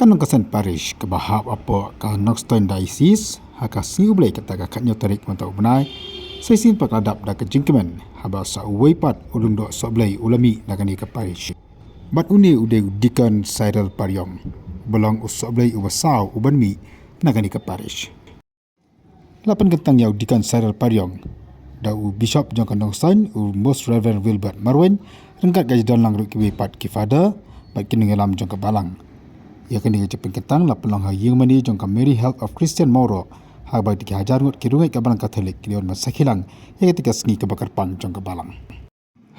Kanong kasan parish kebahap apa ka Knoxton Diocese haka singu blai kata ka katnyo tarik mantau benai saisin pakladap da ke jingkemen haba sa uwaipat ulung do so blai ulami nagani ke parish. Bat uni ude Deacon Cyril Paryong belong usok blai uwasau ubanmi nagani ke parish. Lapan kentang yau Deacon Cyril Paryong da Bishop John Knoxton Most Reverend Wilbert Marwen rengkat gaji dan lang ruk kiwipat kifada bat kinengelam jong ke balang. Ia kini kecapin ketang la pelang hayung mani jong ka Mary Health of Christian Mauro habai 3,000 ngut kirungai ka balang Katolik kilion masakilang ia ketika sengi ke bakar pang jong ka balang.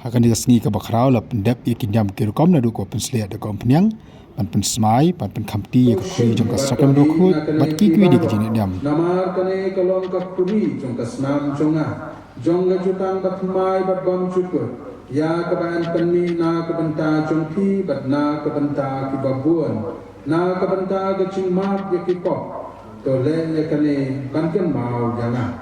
Hakan dia sengi ke bakarau la pendap ia kinjam kirukom na duko penseliat da kompanyang pan pensmai pan penkamti ia kuri jong ka sakram dokut bat kikui di kejini diam. Namar kane kalong ka kuri jong ka snam jonga jong ga jutang bat mai bat bom cukur. Ya keban penni na kebenta jongki bat na kebenta kibabuan na kebenta gecing mak ya kipok to le le kane banken mau jana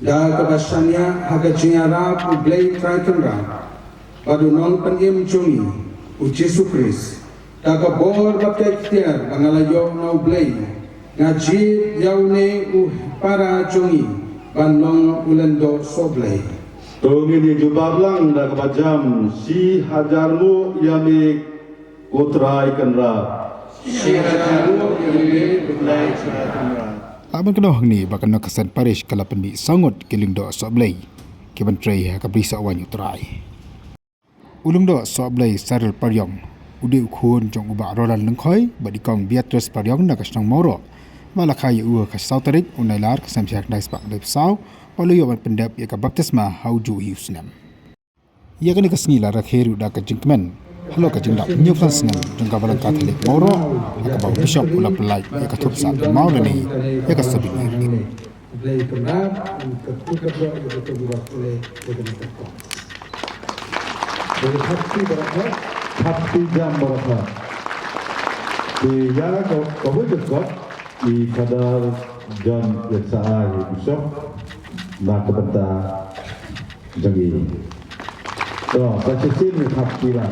da kebasanya haga jingarap ublay traikenra padu non penim jungi u Jesu Kris da kabor bakai tiar bangalayo na ublay ngaji yaune para jungi banong ulendo soblay. Tunggu di jubablang dah kebajam si hajarmu yami utrai kenra. Si hajarmu yami utrai kenra. Aban kenoh ni bakan nak kesan parish kala pendi sangut kiling do soblay kiban tray ha kabrisa wan utrai. Ulung do soblay Cyril Paryong ude ukhun jong uba rolan lengkhoi badikong Beatrice Paryong na kasnang Mauro. Malakai ua kasau tarik unailar kesam siak dais pak dep sau walau yawan pendap ia ka baptisma hauju hiusnam. Ia kini kesngi lara kheru da ka jingkmen halo ka jingdap nyufran senam jengka balang Katolik Mauro ia ka bau bishop ula pelai ia ka thupsa mau dani ia ka sabin ni. Blay kenap untuk tukar do ia ka buat oleh dengan tekok. Dari hati jam berapa? Dia kau berjumpa di kadar John Yesaya Bishop nak kebenta jangi. So, pasal sini hati lah.